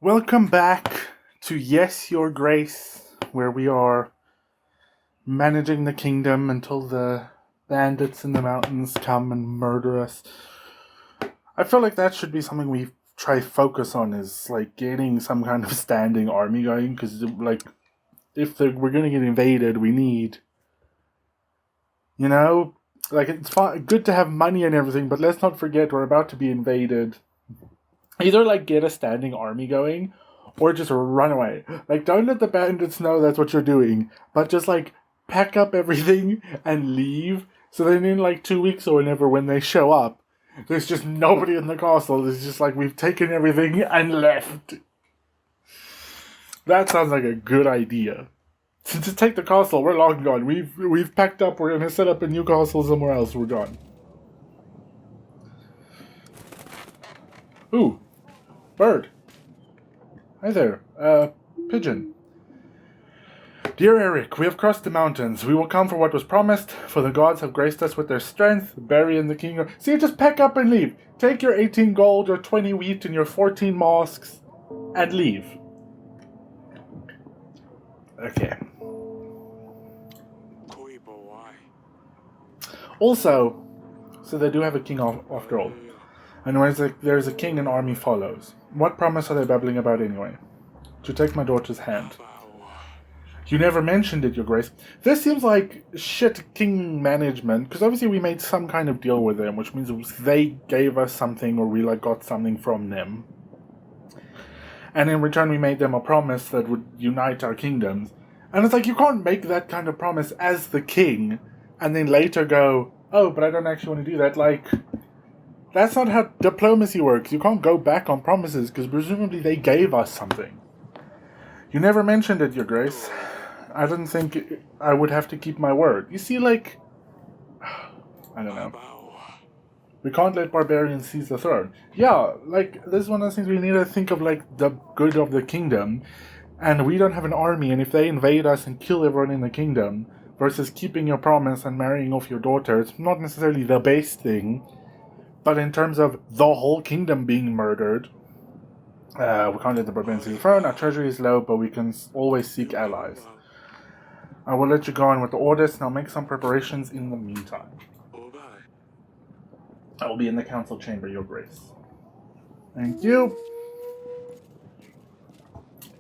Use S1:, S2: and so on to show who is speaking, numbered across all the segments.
S1: Welcome back to Yes, Your Grace, where we are managing the kingdom until the bandits in the mountains come and murder us. I feel like that should be something we try focus on, is like getting some kind of standing army going, because like if we're gonna get invaded, we need, you know, like it's good to have money and everything, but let's not forget we're about to be invaded. Either like get a standing army going, or just run away. Like, don't let the bandits know that's what you're doing, but just like pack up everything and leave. So then, in like 2 weeks or whenever, when they show up, there's just nobody in the castle. It's just like we've taken everything and left. That sounds like a good idea. To take the castle, we're long gone. We've packed up. We're gonna set up a new castle somewhere else. We're gone. Ooh, bird. Hi there, pigeon. Dear Eric, we have crossed the mountains. We will come for what was promised, for the gods have graced us with their strength. Barry and the king. See, just pack up and leave. Take your 18 gold, your 20 wheat, and your 14 mosques, and leave. Okay. Also, so they do have a king after all. And where there's a king, an army follows. What promise are they babbling about anyway? To take my daughter's hand. You never mentioned it, Your Grace. This seems like shit king management, because obviously we made some kind of deal with them, which means they gave us something, or we like got something from them. And in return we made them a promise that would unite our kingdoms. And it's like, you can't make that kind of promise as the king, and then later go, oh, but I don't actually want to do that. Like, that's not how diplomacy works. You can't go back on promises, because presumably they gave us something. You never mentioned it, Your Grace. I didn't think I would have to keep my word. You see, like, I don't know. We can't let barbarians seize the throne. Yeah, like, this is one of the things we need to think of, like, the good of the kingdom. And we don't have an army, and if they invade us and kill everyone in the kingdom, versus keeping your promise and marrying off your daughter, it's not necessarily the base thing. But in terms of the whole kingdom being murdered, we can't let the barbarians seize the throne. Our treasury is low, but we can always seek allies. I will let you go on with the orders, and I'll make some preparations in the meantime. I will be in the council chamber, Your Grace. Thank you.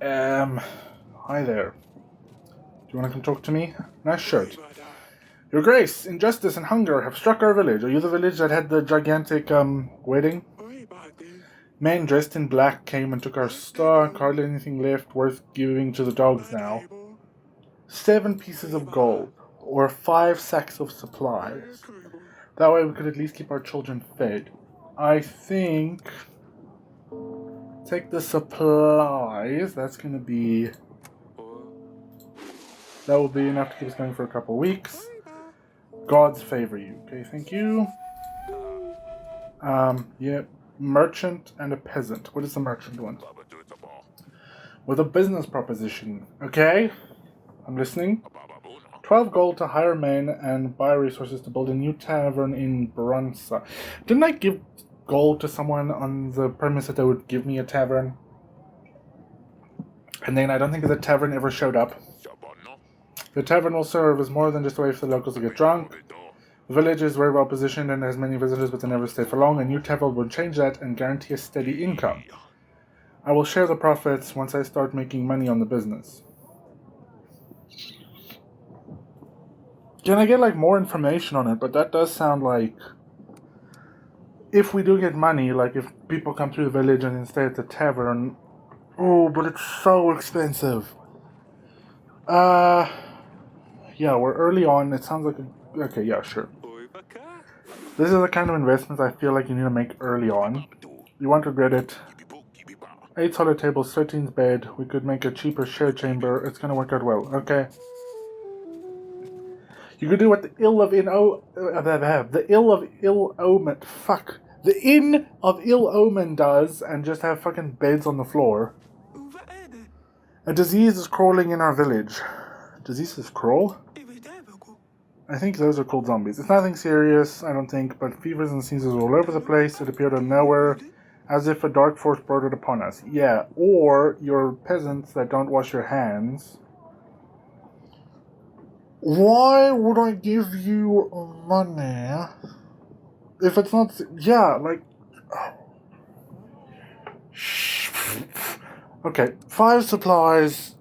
S1: Hi there. Do you want to come talk to me? Nice shirt. Your Grace, injustice and hunger have struck our village. Are you the village that had the gigantic, wedding? Men dressed in black came and took our stock. Hardly anything left worth giving to the dogs now. 7 pieces of gold, or 5 sacks of supplies. That way we could at least keep our children fed. I think... Take the supplies. That's going to be... That will be enough to keep us going for a couple of weeks. Gods favor you. Okay, thank you. Yeah. Merchant and a peasant. What does the merchant want? With a business proposition. Okay. I'm listening. 12 gold to hire men and buy resources to build a new tavern in Bronsa. Didn't I give gold to someone on the premise that they would give me a tavern? And then I don't think the tavern ever showed up. The tavern will serve as more than just a way for the locals to get drunk. The village is very well positioned and has many visitors, but they never stay for long. A new tavern will change that and guarantee a steady income. I will share the profits once I start making money on the business. Can I get like more information on it? But that does sound like, if we do get money, like if people come through the village and then stay at the tavern, oh, but it's so expensive. Yeah, we're early on. It sounds like okay, yeah, sure. This is the kind of investments I feel like you need to make early on. You won't regret it. 8 solid tables, 13's bed. We could make a cheaper share chamber. It's gonna work out well. Okay. You could do what the Inn of Ill Omen. Fuck. The Inn of Ill Omen does, and just have fucking beds on the floor. A disease is crawling in our village. Diseases crawl? I think those are called zombies. It's nothing serious, I don't think, but fevers and sneezes all over the place. It appeared out of nowhere As if a dark force brought it upon us. Yeah, or you're peasants that don't wash your hands. Why would I give you money if it's not... Yeah, like... Okay, 5 supplies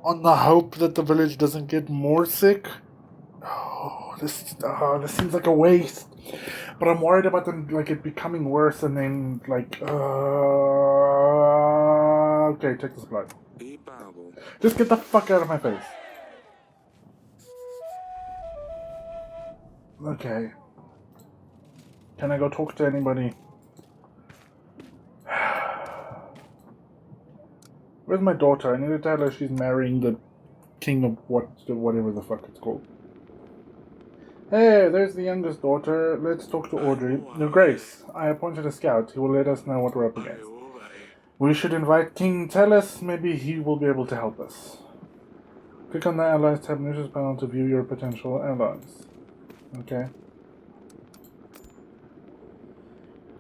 S1: on the hope that the village doesn't get more sick. Oh, this seems like a waste. But I'm worried about them, like, it becoming worse and then, like, okay, take the supply. Just get the fuck out of my face. Okay. Can I go talk to anybody? Where's my daughter? I need to tell her she's marrying the king of whatever the fuck it's called. Hey, there's the youngest daughter. Let's talk to Audrey. Your Grace, I appointed a scout. He will let us know what we're up against. We should invite King Tellus. Maybe he will be able to help us. Click on the Allies tab in the news panel to view your potential allies. Okay.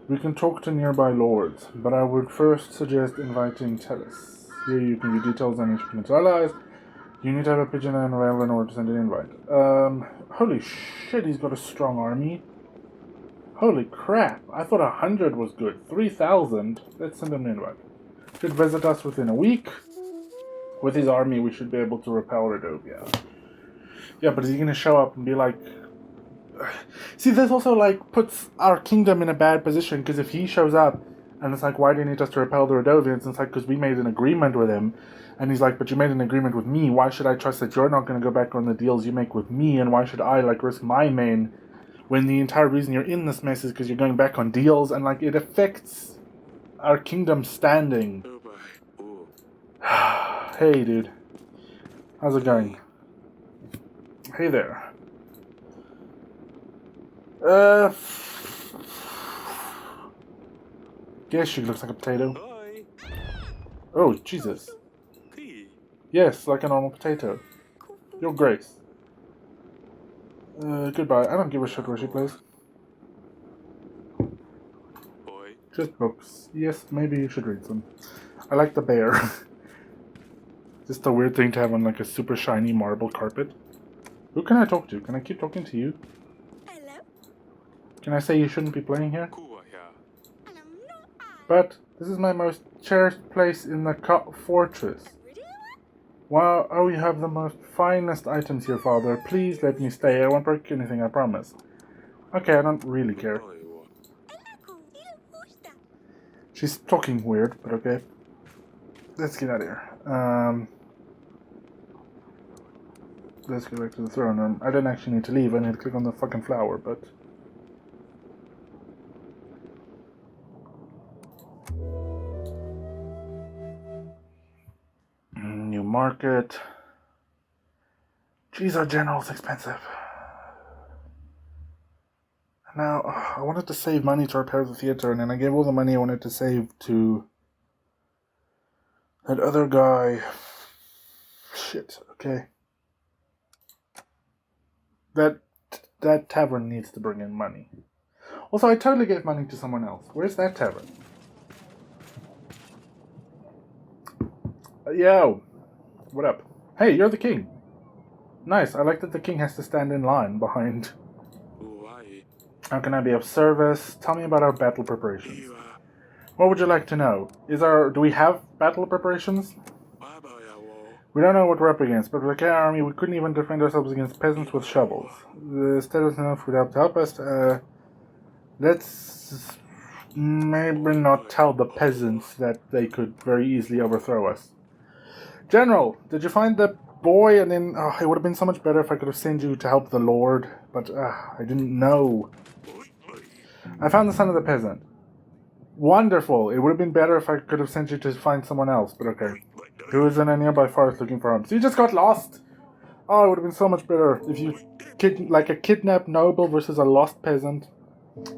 S1: We can talk to nearby lords, but I would first suggest inviting Tellus. Here you can view details on each potential allies. You need to have a pigeon and a rail in order to send an invite. Holy shit, he's got a strong army. Holy crap, I thought 100 was good. 3,000? Let's send him an invite. Should visit us within a week. With his army, we should be able to repel Redovia. Yeah, but is he gonna show up and be like... See, this also, like, puts our kingdom in a bad position, because if he shows up, and it's like, why do you need us to repel the Redovians? And it's like, because we made an agreement with him. And he's like, but you made an agreement with me. Why should I trust that you're not going to go back on the deals you make with me? And why should I, like, risk my main when the entire reason you're in this mess is because you're going back on deals? And, like, it affects our kingdom standing. Hey, dude. How's it going? Hey there. Guess she looks like a potato. Oh, Jesus. Yes, like a normal potato. Your Grace. Goodbye. I don't give a shit where she plays. Just books. Yes, maybe you should read some. I like the bear. Just a weird thing to have on like a super shiny marble carpet. Who can I talk to? Can I keep talking to you?
S2: Hello?
S1: Can I say you shouldn't be playing here? But this is my most cherished place in the fortress. Wow, oh, you have the most finest items here, Father. Please let me stay. I won't break anything, I promise. Okay, I don't really care. She's talking weird, but okay. Let's get out of here. Let's go back to the throne room. I didn't actually need to leave. I need to click on the fucking flower, but... New market. Jeez, our general's expensive. Now, I wanted to save money to repair the theater, and then I gave all the money I wanted to save to that other guy. Shit, okay. That tavern needs to bring in money. Also, I totally gave money to someone else. Where's that tavern? Yo, what up? Hey, you're the king. Nice, I like that the king has to stand in line behind. How can I be of service? Tell me about our battle preparations. What would you like to know? Do we have battle preparations? We don't know what we're up against, but with the K army we couldn't even defend ourselves against peasants with shovels. The status enough would help us. Let's maybe not tell the peasants that they could very easily overthrow us. General, did you find the boy? And then it would have been so much better if I could have sent you to help the Lord, but I didn't know. I found the son of the peasant. Wonderful. It would have been better if I could have sent you to find someone else, but okay. Who is in a nearby forest looking for him? So you just got lost. Oh, it would have been so much better if you like a kidnapped noble versus a lost peasant.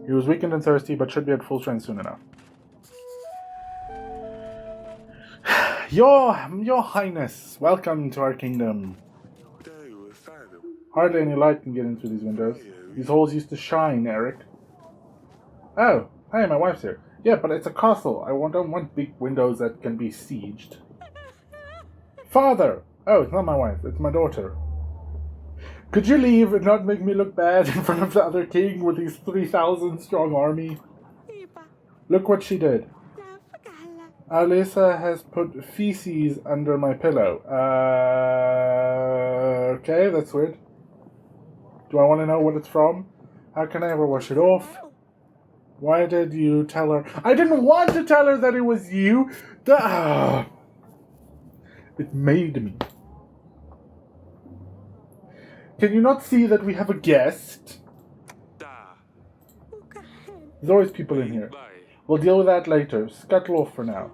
S1: He was weakened and thirsty, but should be at full strength soon enough. Your Highness, welcome to our kingdom. Hardly any light can get in through these windows. These holes used to shine, Eric. Oh, hey, my wife's here. Yeah, but it's a castle. Don't want big windows that can be sieged. Father! Oh, it's not my wife. It's my daughter. Could you leave and not make me look bad in front of the other king with his 3,000 strong army? Look what she did. Alisa has put feces under my pillow. Okay, that's weird. Do I want to know what it's from? How can I ever wash it off? Why did you tell her? I didn't want to tell her that it was you. It made me. Can you not see that we have a guest? There's always people in here. We'll deal with that later. Scuttle off for now.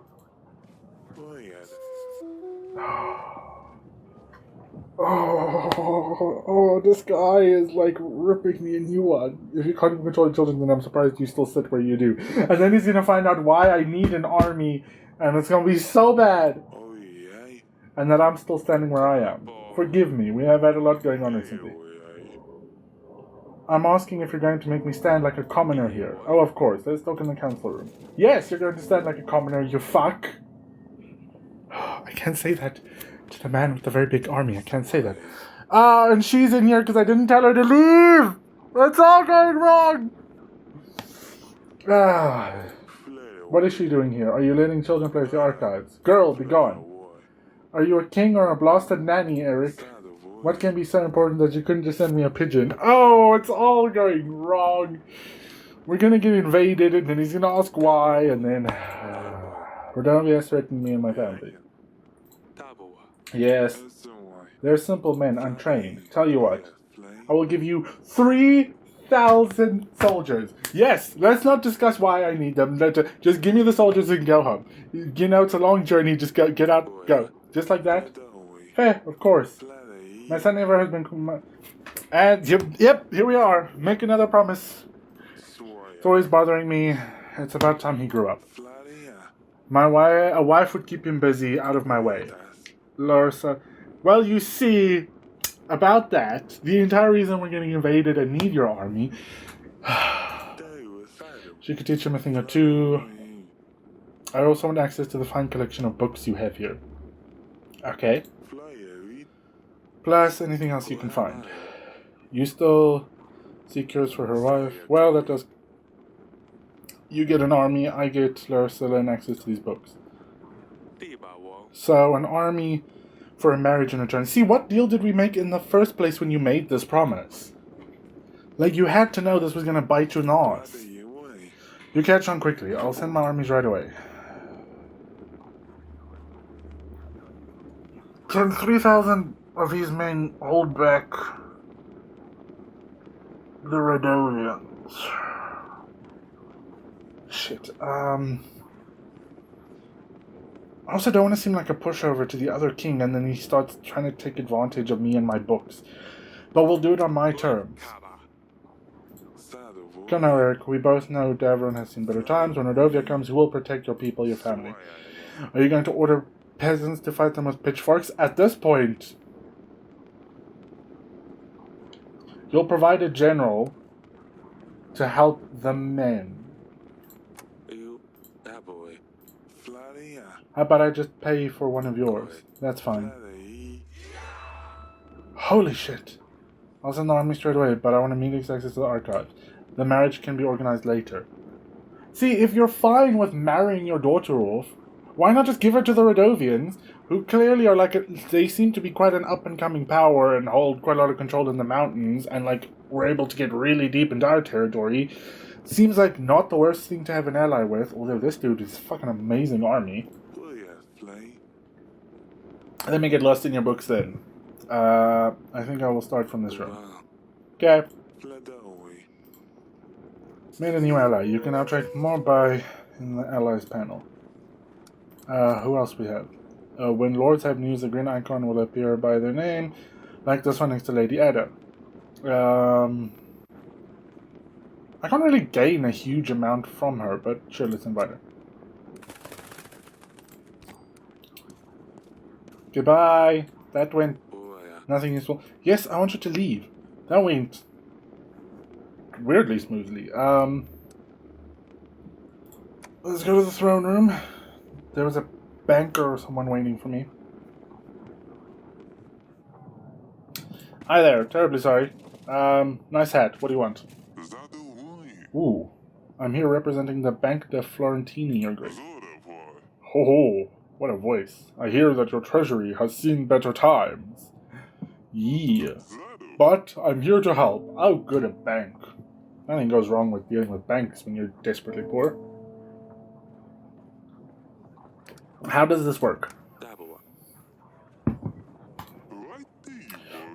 S1: Oh, this guy is like ripping me a new one. If you can't even control the children, then I'm surprised you still sit where you do. And then he's gonna find out why I need an army, and it's gonna be so bad. And that I'm still standing where I am. Forgive me, we have had a lot going on recently. I'm asking if you're going to make me stand like a commoner here. Oh, of course, let's talk in the council room. Yes, you're going to stand like a commoner, you fuck. I can't say that to the man with the very big army. I can't say that. And she's in here because I didn't tell her to leave. It's all going wrong. What is she doing here? Are you letting children play with the archives? Girl, be gone. Are you a king or a blasted nanny, Eric? What can be so important that you couldn't just send me a pigeon? Oh, it's all going wrong. We're gonna get invaded, and then he's gonna ask why, and then Rodovia has threatened me and my family. Yes, they're simple men, untrained. Tell you what, I will give you 3,000 soldiers. Yes, let's not discuss why I need them. Just give me the soldiers and go home. You know, it's a long journey. Just get out, go. Just like that. Hey, of course. My son never has been... And, yep, here we are. Make another promise. It's always bothering me. It's about time he grew up. A wife would keep him busy, out of my way. Larsa. Well, you see, about that, the entire reason we're getting invaded and need your army... She could teach him a thing or two. I also want access to the fine collection of books you have here. Okay. Plus anything else you can find. You still seek cures for her wife. Well, that does... You get an army, I get Laricilla and access to these books. So, an army for a marriage and a journey. See, what deal did we make in the first place when you made this promise? Like, you had to know this was going to bite you in the ass. You catch on quickly. I'll send my armies right away. Can 3,000 of these men hold back the Rodovians? Shit, I also don't want to seem like a pushover to the other king, and then he starts trying to take advantage of me and my books. But we'll do it on my terms. Come now, Eric. We both know Davron has seen better times. When Rodovia comes, he will protect your people, your family. Are you going to order peasants to fight them with pitchforks? At this point, you'll provide a general to help the men. How about I just pay for one of yours? That's fine. Holy shit. I'll send the army straight away, but I want immediate access to the archives. The marriage can be organized later. See, if you're fine with marrying your daughter off, why not just give her to the Rodovians, who clearly are they seem to be quite an up-and-coming power and hold quite a lot of control in the mountains, and were able to get really deep into our territory. Seems like not the worst thing to have an ally with, although this dude is a fucking amazing army. Let me get lost in your books then. I think I will start from this room. Okay. Made a new ally. You can now trade more by in the allies panel. Who else we have? When lords have news, the green icon will appear by their name, like this one next to Lady Ada. I can't really gain a huge amount from her, but sure, let's invite her. Goodbye. That went nothing useful. Yes, I want you to leave. That went weirdly smoothly. Let's go to the throne room. There was a banker or someone waiting for me. Hi there, terribly sorry. Nice hat. What do you want? Ooh, I'm here representing the Bank de Florentini, Your Grace. Ho ho, what a voice. I hear that your treasury has seen better times. Yeah, but I'm here to help. How good a bank. Nothing goes wrong with dealing with banks when you're desperately poor. How does this work?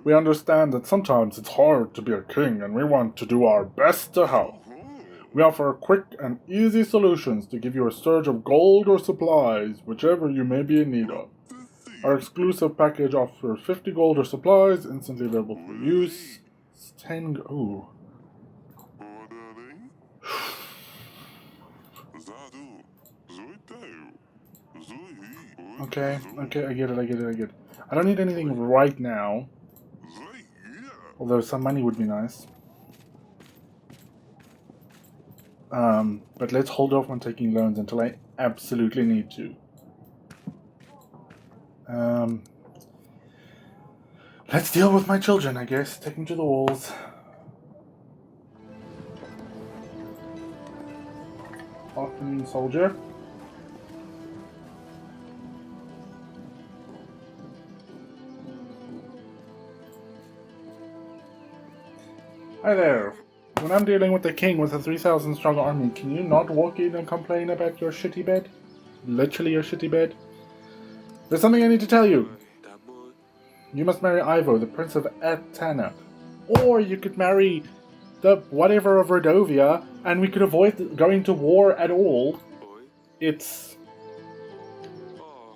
S1: We understand that sometimes it's hard to be a king and we want to do our best to help. We offer quick and easy solutions to give you a surge of gold or supplies, whichever you may be in need of. Our exclusive package offers 50 gold or supplies, instantly available for use. 10 ooh. Okay, I get it. I don't need anything right now. Although some money would be nice. But let's hold off on taking loans until I absolutely need to. Let's deal with my children, I guess. Take them to the walls. Often soldier. Hi there. When I'm dealing with the king with a 3,000 strong army, can you not walk in and complain about your shitty bed? Literally your shitty bed? There's something I need to tell you. You must marry Ivo, the Prince of Etana. Or you could marry the whatever of Rodovia, and we could avoid going to war at all.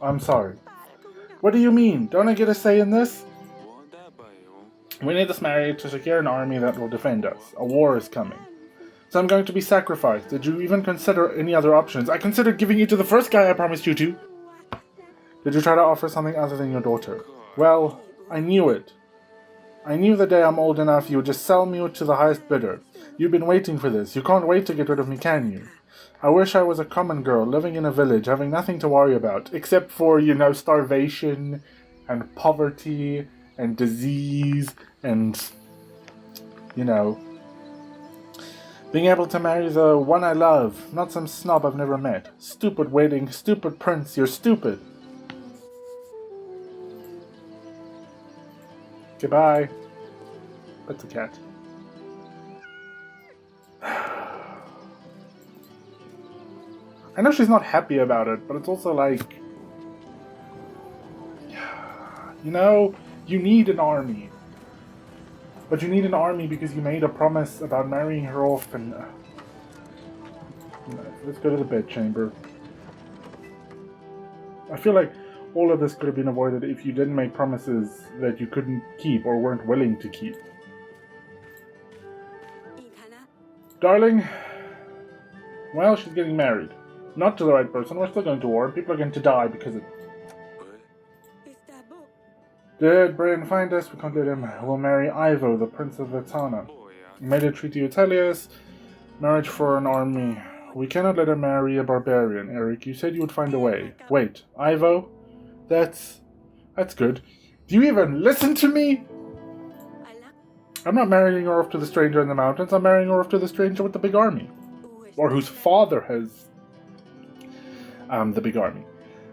S1: I'm sorry. What do you mean? Don't I get a say in this? We need this marriage to secure an army that will defend us. A war is coming. So I'm going to be sacrificed. Did you even consider any other options? I considered giving you to the first guy I promised you to. Did you try to offer something other than your daughter? Well, I knew it. I knew the day I'm old enough you would just sell me to the highest bidder. You've been waiting for this. You can't wait to get rid of me, can you? I wish I was a common girl living in a village, having nothing to worry about, except for, starvation and poverty and disease and, being able to marry the one I love, not some snob I've never met. Stupid wedding, stupid prince, you're stupid. Goodbye. Pet the cat. I know she's not happy about it, but it's also like, you need an army. But you need an army because you made a promise about marrying her off and... let's go to the bedchamber. I feel like all of this could have been avoided if you didn't make promises that you couldn't keep or weren't willing to keep. Darling, well, she's getting married. Not to the right person. We're still going to war. People are going to die because of... Did Brian find us? We can't let him. We'll marry Ivo, the Prince of Etana. Made a treaty with Tellius. Marriage for an army. We cannot let her marry a barbarian, Eric. You said you would find a way. Wait, Ivo? That's good. Do you even listen to me? I'm not marrying her off to the stranger in the mountains. I'm marrying her off to the stranger with the big army. Or whose father has the big army.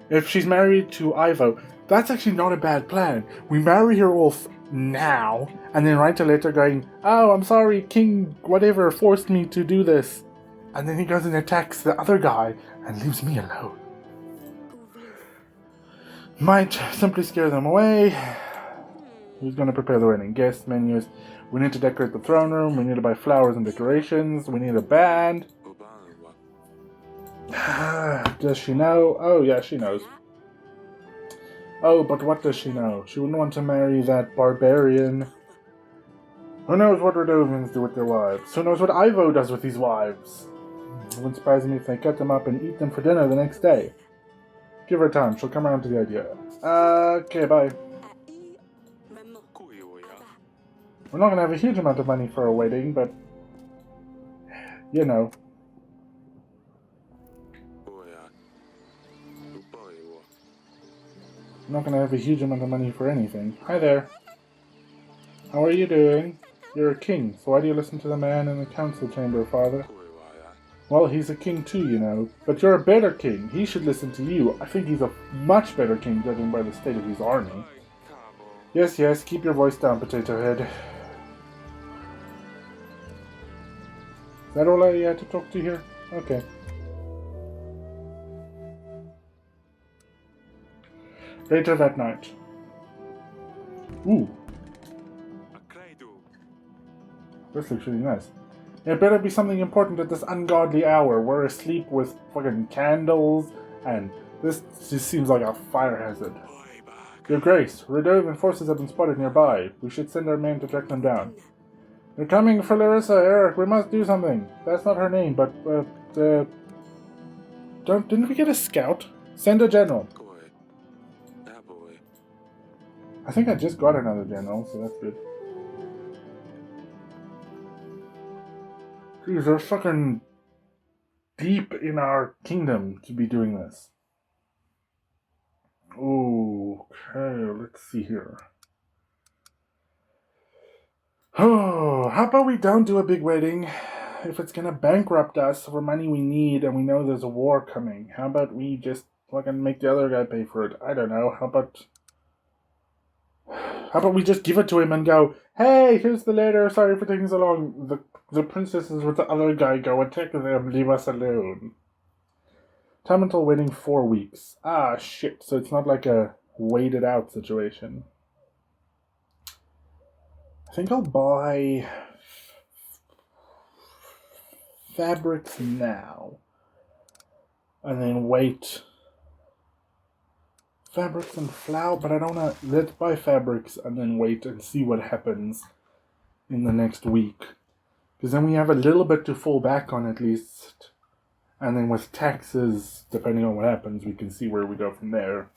S1: If she's married to Ivo, that's actually not a bad plan. We marry her off now, and then write a letter going, oh, I'm sorry, King whatever forced me to do this. And then he goes and attacks the other guy and leaves me alone. Might simply scare them away. Who's going to prepare the wedding? Guest menus. We need to decorate the throne room. We need to buy flowers and decorations. We need a band. Does she know? Oh, yeah, she knows. Oh, but what does she know? She wouldn't want to marry that barbarian. Who knows what Rodovians do with their wives? Who knows what Ivo does with these wives? It wouldn't surprise me if they cut them up and eat them for dinner the next day. Give her time. She'll come around to the idea. Okay, bye. We're not going to have a huge amount of money for a wedding, but... I'm not going to have a huge amount of money for anything. Hi there. How are you doing? You're a king, so why do you listen to the man in the council chamber, father? Well, he's a king too, you know. But you're a better king. He should listen to you. I think he's a much better king, judging by the state of his army. Yes, yes, keep your voice down, Potato Head. Is that all I had to talk to here? Okay. Later that night. Ooh. This looks really nice. It better be something important at this ungodly hour. We're asleep with fucking candles, and this just seems like a fire hazard. Your Grace, Radovan forces have been spotted nearby. We should send our men to track them down. They're coming for Larissa, Eric. We must do something. That's not her name, but, didn't we get a scout? Send a general. I think I just got another general, so that's good. Jeez, they're fucking deep in our kingdom to be doing this. Okay, let's see here. Oh, how about we don't do a big wedding? If it's gonna bankrupt us for money we need and we know there's a war coming, how about we just fucking make the other guy pay for it? I don't know. How about we just give it to him and go, hey, here's the letter, sorry for taking so long. The princess is with the other guy, go attack them, leave us alone. Time until wedding 4 weeks. Ah, shit, so it's not like a waited out situation. I think I'll buy fabrics now. And then wait. Fabrics and flour, but I don't know. Let's buy fabrics and then wait and see what happens in the next week. Because then we have a little bit to fall back on at least. And then with taxes, depending on what happens, we can see where we go from there.